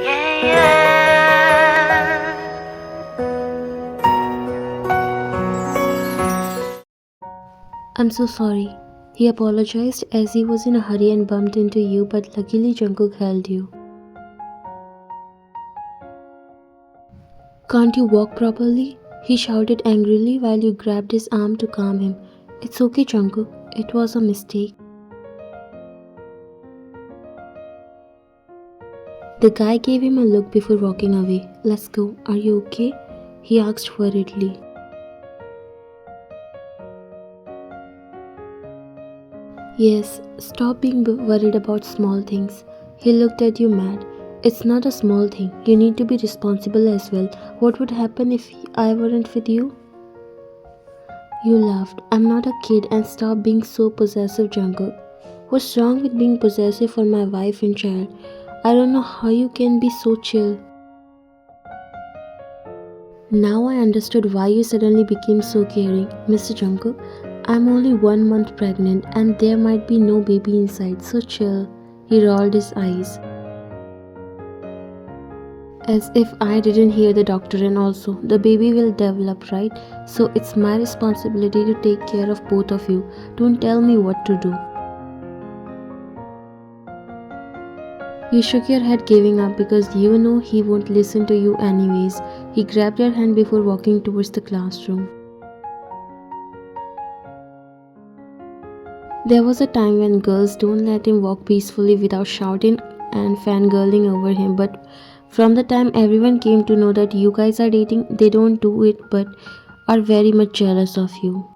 Yeah, yeah. I'm so sorry. He apologized as he was in a hurry and bumped into you, but luckily Jungkook held you. Can't you walk properly? He shouted angrily while you grabbed his arm to calm him. It's okay, Jungkook. It was a mistake. The guy gave him a look before walking away. Let's go. Are you okay? He asked worriedly. Yes, stop being worried about small things. He looked at you mad. It's not a small thing. You need to be responsible as well. What would happen if I weren't with you? You laughed. I'm not a kid and stop being so possessive, Jungkook. What's wrong with being possessive for my wife and child? I don't know how you can be so chill. Now I understood why you suddenly became so caring. Mr. Jungkook, I'm only 1 month pregnant and there might be no baby inside, so chill. He rolled his eyes. As if I didn't hear the doctor, and also, the baby will develop, right? So it's my responsibility to take care of both of you. Don't tell me what to do. You shook your head giving up because you know he won't listen to you anyways. He grabbed your hand before walking towards the classroom. There was a time when girls don't let him walk peacefully without shouting and fangirling over him, but from the time everyone came to know that you guys are dating, they don't do it but are very much jealous of you.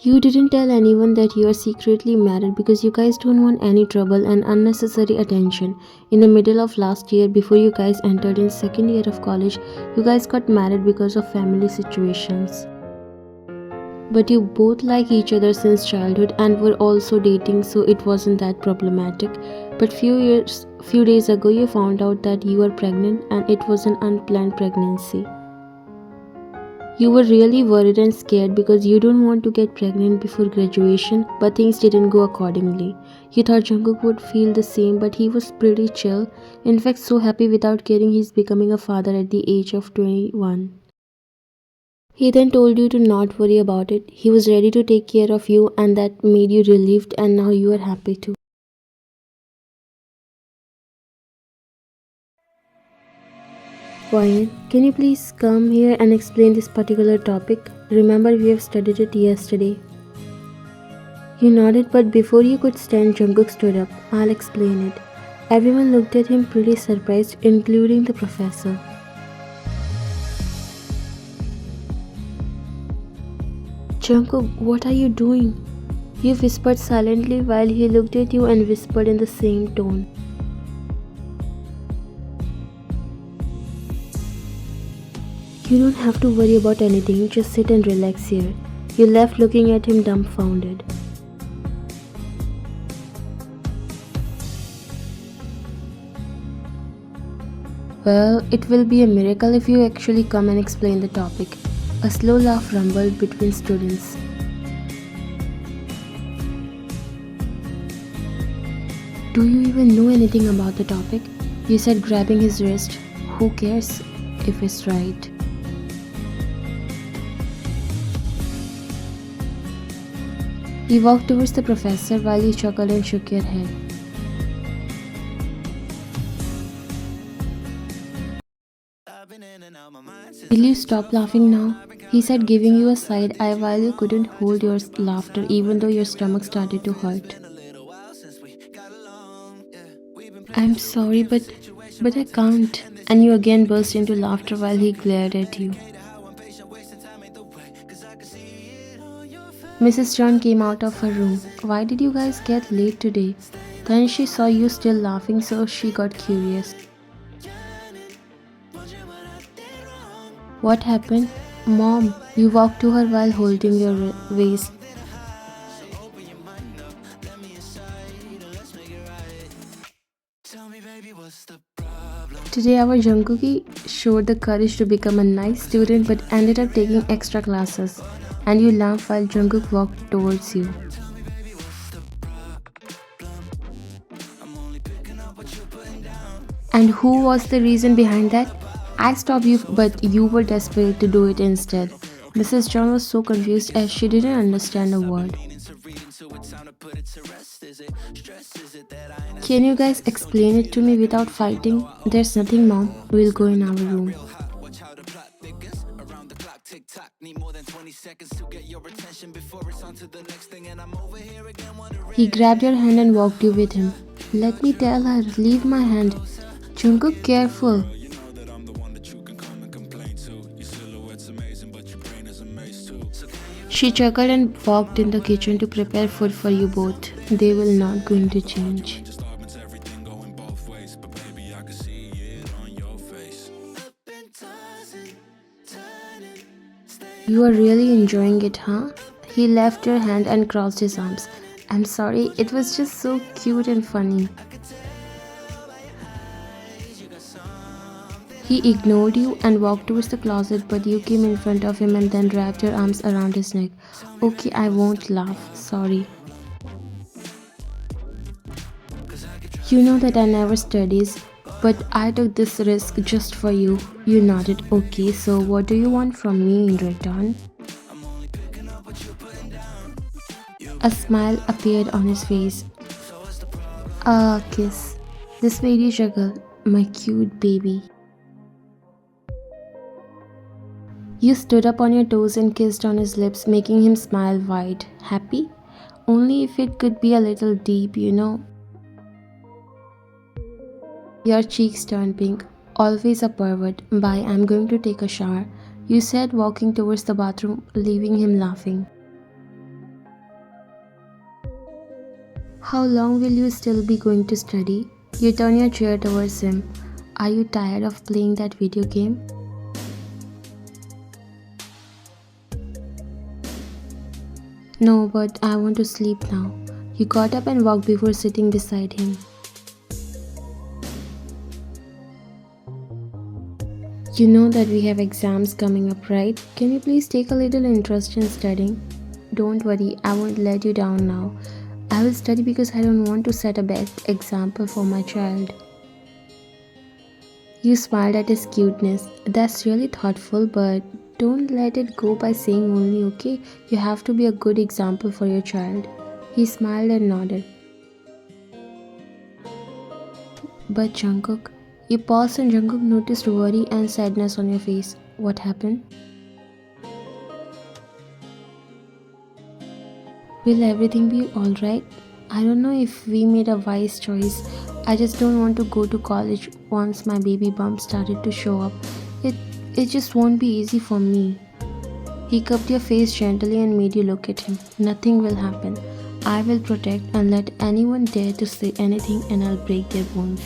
You didn't tell anyone that you are secretly married because you guys don't want any trouble and unnecessary attention. In the middle of last year, before you guys entered in second year of college, you guys got married because of family situations. But you both like each other since childhood and were also dating, so it wasn't that problematic. But few days ago you found out that you were pregnant and it was an unplanned pregnancy. You were really worried and scared because you don't want to get pregnant before graduation, but things didn't go accordingly. You thought Jungkook would feel the same, but he was pretty chill. In fact, so happy without caring he's becoming a father at the age of 21. He then told you to not worry about it. He was ready to take care of you and that made you relieved, and now you are happy too. Ryan, can you please come here and explain this particular topic? Remember, we have studied it yesterday. You nodded, but before you could stand, Jungkook stood up. I'll explain it. Everyone looked at him pretty surprised, including the professor. Jungkook, what are you doing? You whispered silently while he looked at you and whispered in the same tone. You don't have to worry about anything, just sit and relax here. You left looking at him dumbfounded. Well, it will be a miracle if you actually come and explain the topic. A slow laugh rumbled between students. Do you even know anything about the topic? You said, grabbing his wrist. Who cares if it's right? He walked towards the professor while you chuckled and shook your head. Will you stop laughing now? He said, giving you a side eye while you couldn't hold your laughter even though your stomach started to hurt. I'm sorry, but I can't. And you again burst into laughter while he glared at you. Mrs. John came out of her room. Why did you guys get late today? Then she saw you still laughing, so she got curious. What happened? Mom, you walked to her while holding your waist. Today our Jungkookie showed the courage to become a nice student but ended up taking extra classes. And you laughed while Jungkook walked towards you. And who was the reason behind that? I stopped you, but you were desperate to do it instead. Mrs. John was so confused as she didn't understand a word. Can you guys explain it to me without fighting? There's nothing, mom. We'll go in our room. He grabbed your hand and walked you with him. Let me tell her, leave my hand. Jungkook, careful. She chuckled and walked in the kitchen to prepare food for you both. They will not going to change. You are really enjoying it, huh? He left your hand and crossed his arms. I'm sorry, it was just so cute and funny. He ignored you and walked towards the closet, but you came in front of him and then wrapped your arms around his neck. Okay, I won't laugh. Sorry. You know that I never studies, but I took this risk just for you. You nodded. Okay, so what do you want from me in return? A smile appeared on his face. A kiss. This made you juggle, my cute baby. You stood up on your toes and kissed on his lips, making him smile wide. Happy? Only if it could be a little deep, you know. Your cheeks turned pink. Always a pervert. Bye, I'm going to take a shower. You said, walking towards the bathroom, leaving him laughing. How long will you still be going to study? You turn your chair towards him. Are you tired of playing that video game? No, but I want to sleep now. You got up and walked before sitting beside him. You know that we have exams coming up, right? Can you please take a little interest in studying? Don't worry, I won't let you down now. I will study because I don't want to set a bad example for my child. You smiled at his cuteness. That's really thoughtful, but don't let it go by saying only, okay? You have to be a good example for your child. He smiled and nodded. But Jungkook, you paused and Jungkook noticed worry and sadness on your face. What happened? Will everything be alright? I don't know if we made a wise choice. I just don't want to go to college once my baby bump started to show up. It just won't be easy for me. He cupped your face gently and made you look at him. Nothing will happen. I will protect and let anyone dare to say anything and I'll break their bones.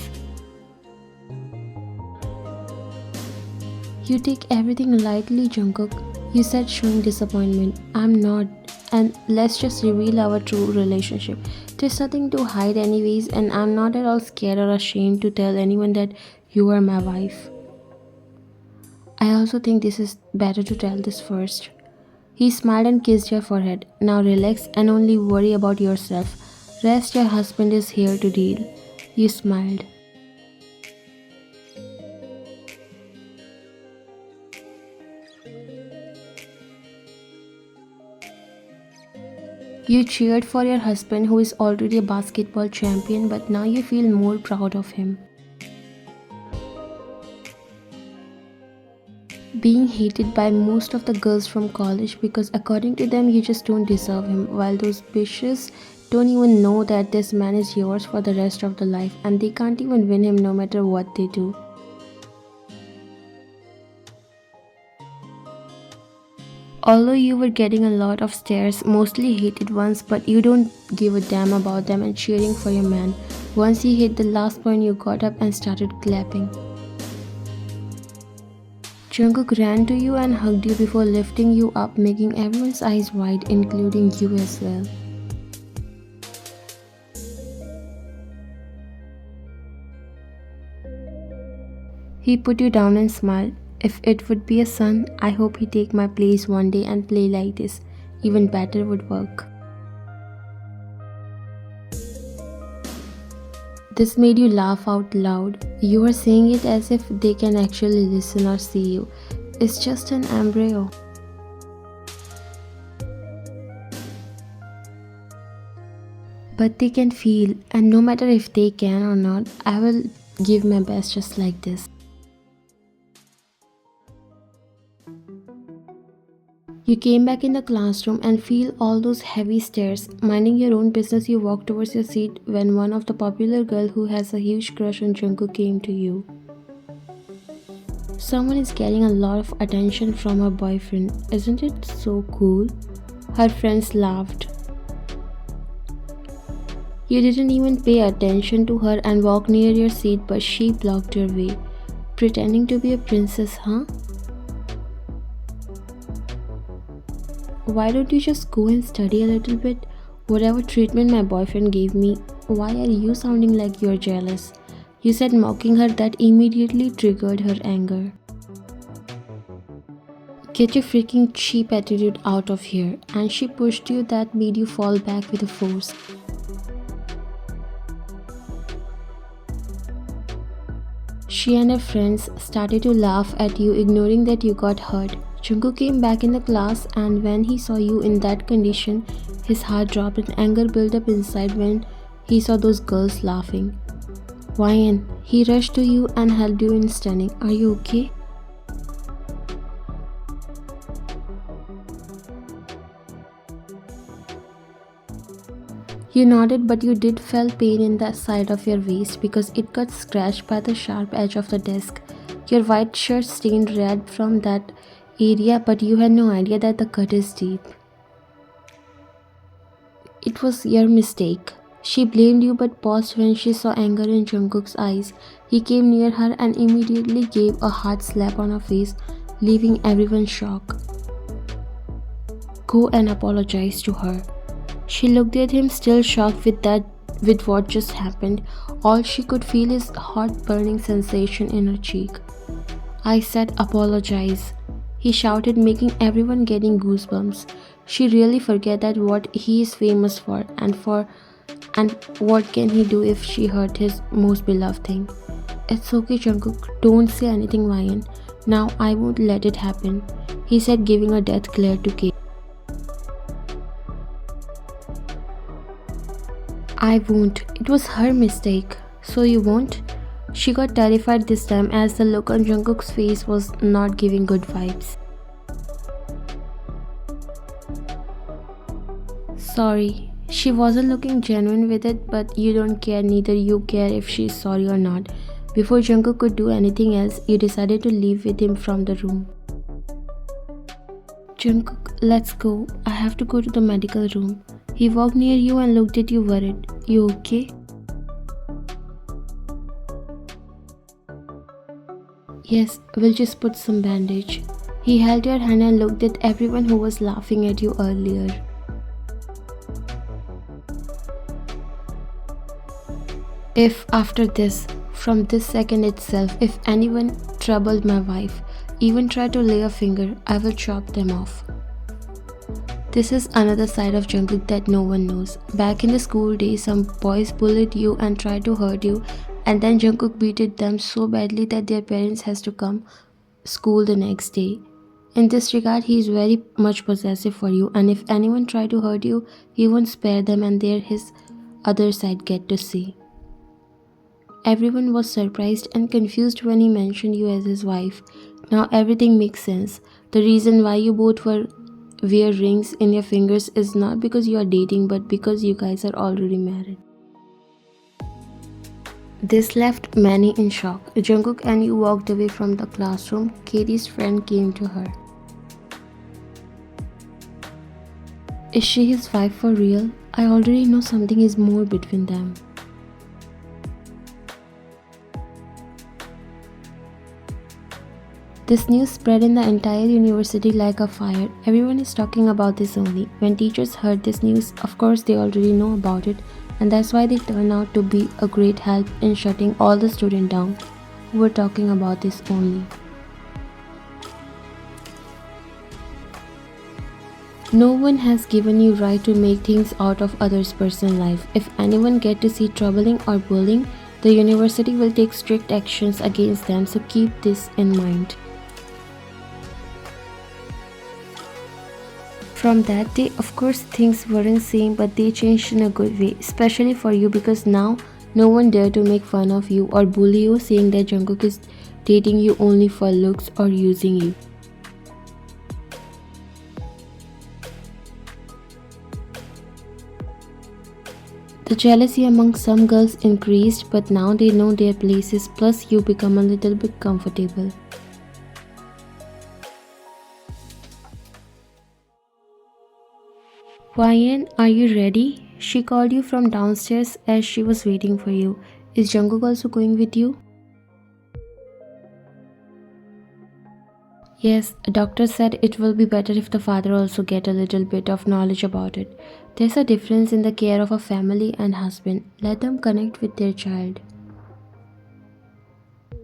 You take everything lightly, Jungkook. You said, showing disappointment. I'm not. And let's just reveal our true relationship. There's nothing to hide anyways, and I'm not at all scared or ashamed to tell anyone that you are my wife. I also think this is better to tell this first. He smiled and kissed your forehead. Now relax and only worry about yourself. Rest, your husband is here to deal. You smiled. You cheered for your husband who is already a basketball champion, but now you feel more proud of him. Being hated by most of the girls from college because according to them you just don't deserve him, while those bitches don't even know that this man is yours for the rest of the life and they can't even win him no matter what they do. Although you were getting a lot of stares, mostly hated ones, but you don't give a damn about them and cheering for your man. Once he hit the last point, you got up and started clapping. Jungkook ran to you and hugged you before lifting you up, making everyone's eyes wide, including you as well. He put you down and smiled. If it would be a son, I hope he take my place one day and play like this. Even better would work. This made you laugh out loud. You were saying it as if they can actually listen or see you. It's just an embryo. But they can feel, and no matter if they can or not, I will give my best just like this. You came back in the classroom and feel all those heavy stares. Minding your own business, you walked towards your seat when one of the popular girl who has a huge crush on Jungkook came to you. Someone is getting a lot of attention from her boyfriend. Isn't it so cool? Her friends laughed. You didn't even pay attention to her and walked near your seat, but she blocked your way. Pretending to be a princess, huh? Why don't you just go and study a little bit? Whatever treatment my boyfriend gave me, why are you sounding like you're jealous? You said, mocking her. That immediately triggered her anger. Get your freaking cheap attitude out of here. And she pushed you. That made you fall back with a force. She and her friends started to laugh at you, ignoring that you got hurt. Jungkook came back in the class, and when he saw you in that condition, his heart dropped and anger built up inside when he saw those girls laughing. Wyan, he rushed to you and held you in standing. Are you okay? You nodded, but you did feel pain in the side of your waist because it got scratched by the sharp edge of the desk. Your white shirt stained red from that area, but you had no idea that the cut is deep. It was your mistake. She blamed you but paused when she saw anger in Jungkook's eyes. He came near her and immediately gave a hard slap on her face, leaving everyone shocked. Go and apologize to her. She looked at him, still shocked with what just happened. All she could feel is hot burning sensation in her cheek. I said apologize, he shouted, making everyone getting goosebumps. She really forget that what he is famous for and what can he do if she hurt his most beloved thing. It's okay, Jungkook, don't say anything, Wyan. Now I won't let it happen, he said, giving a death glare to Kate. I won't. It was her mistake. So you won't? She got terrified this time as the look on Jungkook's face was not giving good vibes. Sorry. She wasn't looking genuine with it, but you don't care, neither you care if she's sorry or not. Before Jungkook could do anything else, you decided to leave with him from the room. Jungkook, let's go. I have to go to the medical room. He walked near you and looked at you worried. You okay? Yes, we'll just put some bandage. He held your hand and looked at everyone who was laughing at you earlier. If after this, from this second itself, if anyone troubled my wife, even tried to lay a finger, I will chop them off. This is another side of Jungkook that no one knows. Back in the school days, some boys bullied you and tried to hurt you, and then Jungkook beated them so badly that their parents has to come school the next day. In this regard, he is very much possessive for you, and if anyone tried to hurt you, he won't spare them, and there his other side get to see. Everyone was surprised and confused when he mentioned you as his wife. Now everything makes sense. The reason why you both wear rings in your fingers is not because you are dating, but because you guys are already married. This left many in shock. Jungkook and you walked away from the classroom. Katie's friend came to her. Is she his wife for real? I already know something is more between them. This news spread in the entire university like a fire. Everyone is talking about this only. When teachers heard this news, of course they already know about it, and that's why they turned out to be a great help in shutting all the students down. who were talking about this only. No one has given you right to make things out of others' personal life. If anyone get to see troubling or bullying, the university will take strict actions against them, so keep this in mind. From that day, of course, things weren't same, but they changed in a good way, especially for you because now no one dare to make fun of you or bully you saying that Jungkook is dating you only for looks or using you. The jealousy among some girls increased, but now they know their places, plus you become a little bit comfortable. Ryan, are you ready? She called you from downstairs as she was waiting for you. Is Jungkook also going with you? Yes, a doctor said it will be better if the father also get a little bit of knowledge about it. There's a difference in the care of a family and husband. Let them connect with their child.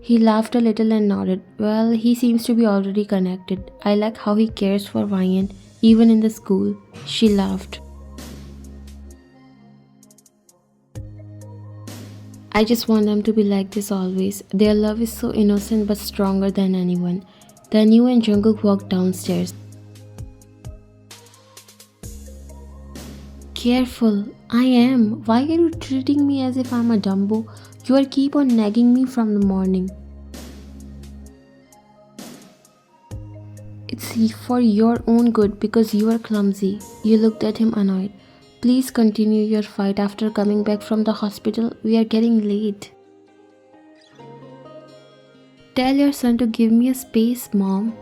He laughed a little and nodded. Well, he seems to be already connected. I like how he cares for Ryan, even in the school. She laughed. I just want them to be like this always. Their love is so innocent but stronger than anyone. Then you and Jungkook walked downstairs. Careful, I am. Why are you treating me as if I'm a Dumbo? You are keep on nagging me from the morning. It's for your own good because you are clumsy. You looked at him annoyed. Please continue your fight after coming back from the hospital. We are getting late. Tell your son to give me a space, Mom.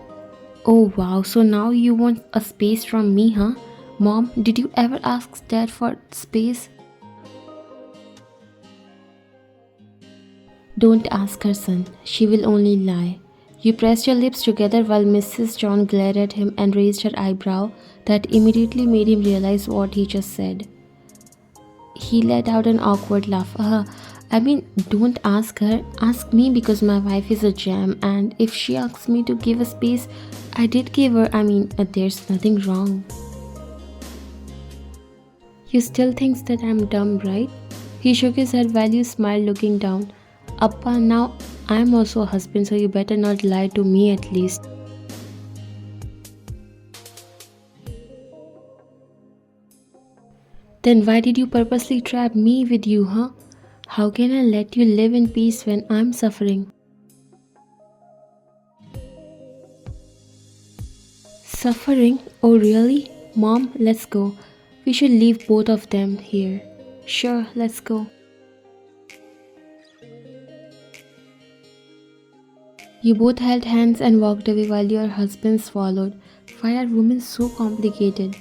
Oh wow, so now you want a space from me, huh? Mom, did you ever ask Dad for space? Don't ask her, son. She will only lie. You pressed your lips together while Mrs. John glared at him and raised her eyebrow. That immediately made him realize what he just said. He let out an awkward laugh. Don't ask her. Ask me because my wife is a gem, and if she asks me to give a space, I did give her. There's nothing wrong. You still thinks that I'm dumb, right? He shook his head while you smiled, looking down. Appa, now I'm also a husband, so you better not lie to me at least. Then why did you purposely trap me with you, huh? How can I let you live in peace when I'm suffering? Suffering? Oh really? Mom, let's go. We should leave both of them here. Sure, let's go. You both held hands and walked away while your husbands followed. Why are women so complicated?